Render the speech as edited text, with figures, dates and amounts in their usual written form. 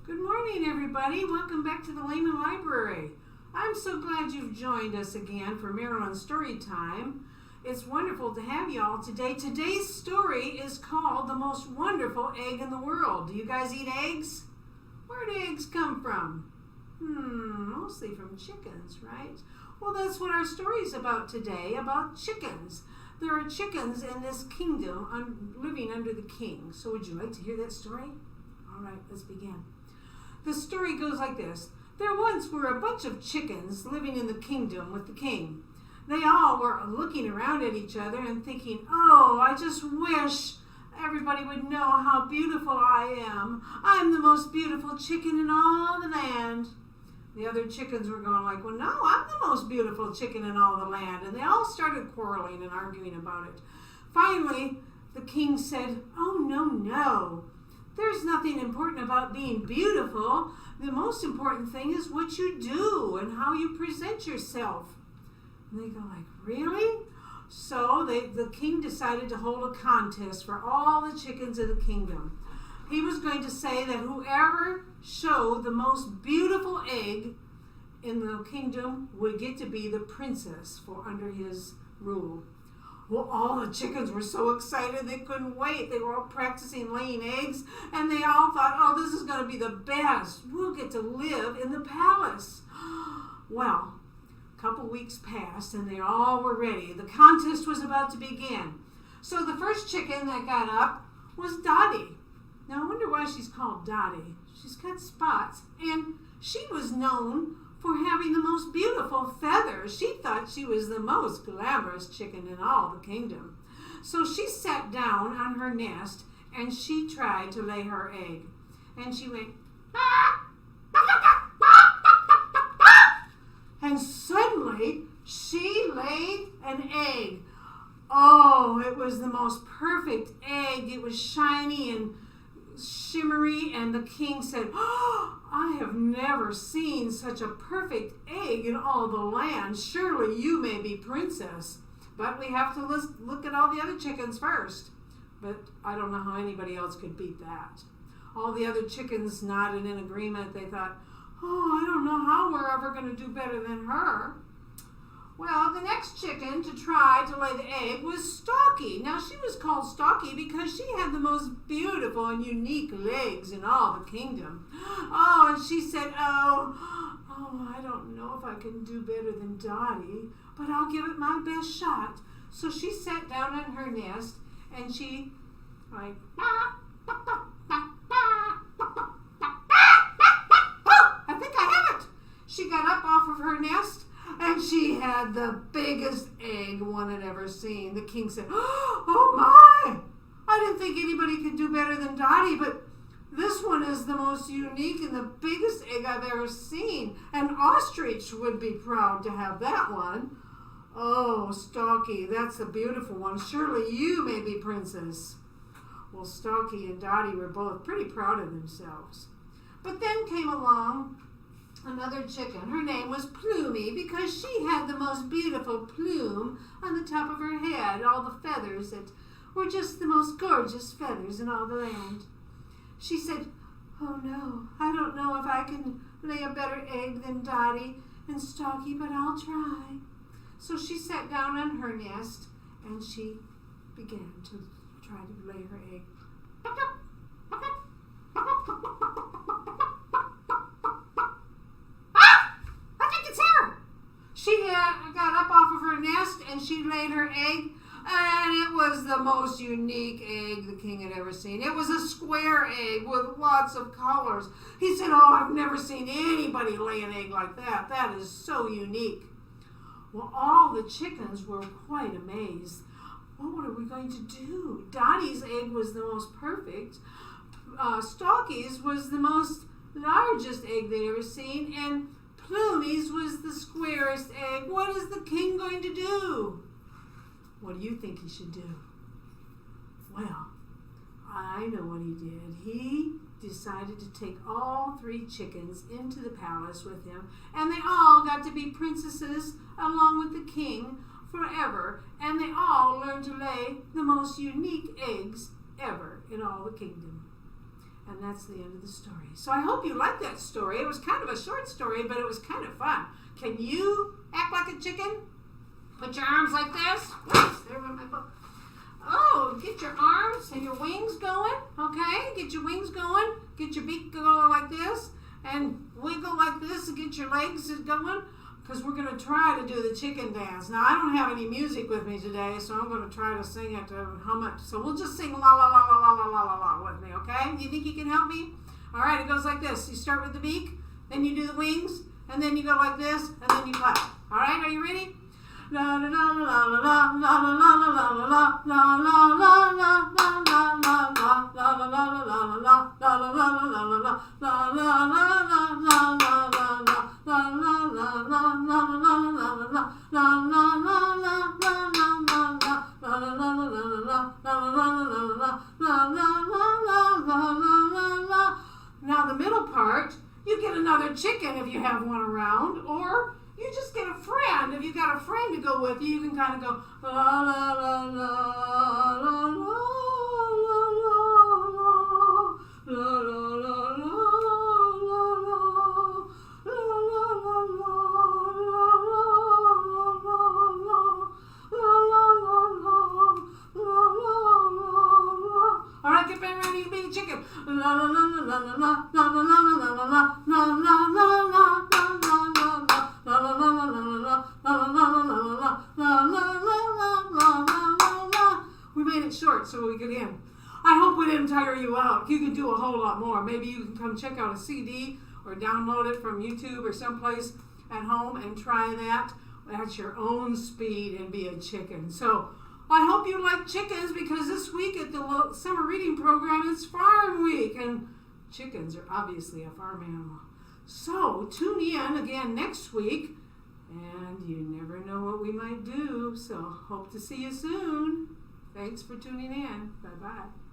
Good morning, everybody. Welcome back to the Lehman Library. I'm so glad you've joined us again for Marilyn Storytime. It's wonderful to have you all today. Today's story is called The Most Wonderful Egg in the World. Do you guys eat eggs? Where do eggs come from? Mostly from chickens, right? Well, that's what our story is about today, about chickens. There are chickens in this kingdom living under the king. So would you like to hear that story? All right, let's begin. The story goes like this. There once were a bunch of chickens living in the kingdom with the king. They all were looking around at each other and thinking, oh, I just wish everybody would know how beautiful I am. I'm the most beautiful chicken in all the land. The other chickens were going like, well, no, I'm the most beautiful chicken in all the land. And they all started quarreling and arguing about it. Finally, the king said, oh, no. There's nothing important about being beautiful. The most important thing is what you do and how you present yourself. And they go like, really? So the king decided to hold a contest for all the chickens of the kingdom. He was going to say that whoever showed the most beautiful egg in the kingdom would get to be the princess under his rule. Well, all the chickens were so excited they couldn't wait. They were all practicing laying eggs, and they all thought, oh, this is going to be the best. We'll get to live in the palace. Well, a couple weeks passed, and they all were ready. The contest was about to begin. So the first chicken that got up was Dottie. Now, I wonder why she's called Dottie. She's got spots, and she was known for having the most beautiful feathers. She thought she was the most glamorous chicken in all the kingdom. So she sat down on her nest and she tried to lay her egg. And she went, and suddenly she laid an egg. Oh, it was the most perfect egg. It was shiny and shimmery, and the king said, oh, I have never seen such a perfect egg in all the land. Surely you may be princess. But we have to look at all the other chickens first. But I don't know how anybody else could beat that. All the other chickens nodded in agreement. They thought, oh, I don't know how we're ever going to do better than her. Well, the next chicken to try to lay the egg was Stocky. Now, she was called Stocky because she had the most beautiful and unique legs in all the kingdom. Oh, and she said, oh, I don't know if I can do better than Dottie, but I'll give it my best shot. So she sat down in her nest, and she, like, I think I have it. She got up off of her nest, and she had the biggest egg one had ever seen. The king said, oh my! I didn't think anybody could do better than Dottie, but this one is the most unique and the biggest egg I've ever seen. An ostrich would be proud to have that one. Oh, Stocky, that's a beautiful one. Surely you may be princess. Well, Stocky and Dottie were both pretty proud of themselves. But then came along another chicken. Her name was Plumi because she had the most beautiful plume on the top of her head, all the feathers that were just the most gorgeous feathers in all the land. She said, oh no, I don't know if I can lay a better egg than Dottie and Stocky, but I'll try. So she sat down on her nest and she began to try to lay her egg. She got up off of her nest and she laid her egg, and it was the most unique egg the king had ever seen. It was a square egg with lots of colors. He said, oh, I've never seen anybody lay an egg like that. That is so unique. Well, all the chickens were quite amazed. What are we going to do? Dottie's egg was the most perfect. Stocky's was the most largest egg they'd ever seen, and Plumi's was the squarest egg. What is the king going to do? What do you think he should do? Well, I know what he did. He decided to take all 3 chickens into the palace with him, and they all got to be princesses along with the king forever, and they all learned to lay the most unique eggs ever in all the kingdom. And that's the end of the story. So I hope you liked that story. It was kind of a short story, but it was kind of fun. Can you act like a chicken? Put your arms like this. Oops, there went my book. Oh, get your arms and your wings going. Okay, get your wings going. Get your beak going like this. And wiggle like this and get your legs going. Because we're going to try to do the chicken dance. Now, I don't have any music with me today, so I'm going to try to sing it, hum it. So we'll just sing la la la la la la la la la with me, okay? Do you think you can help me? All right, it goes like this. You start with the beak, then you do the wings, and then you go like this, and then you clap. All right, are you ready? La la la la la la la la la la la la la la la la Now the middle part, you get another chicken if you have one around, or you just get a friend. If you got a friend to go with you, you can kind of go la la la la la la all right, get ready to be a chicken. La la la la la la la la la la la la la We made it short so we could end. I hope we didn't tire you out. You can do a whole lot more. Maybe you can come check out a CD or download it from YouTube or someplace at home and try that at your own speed and be a chicken. So I hope you like chickens, because this week at the summer reading program it's Farm Week, and chickens are obviously a farm animal. So tune in again next week, and you never know what we might do. So hope to see you soon. Thanks for tuning in. Bye-bye.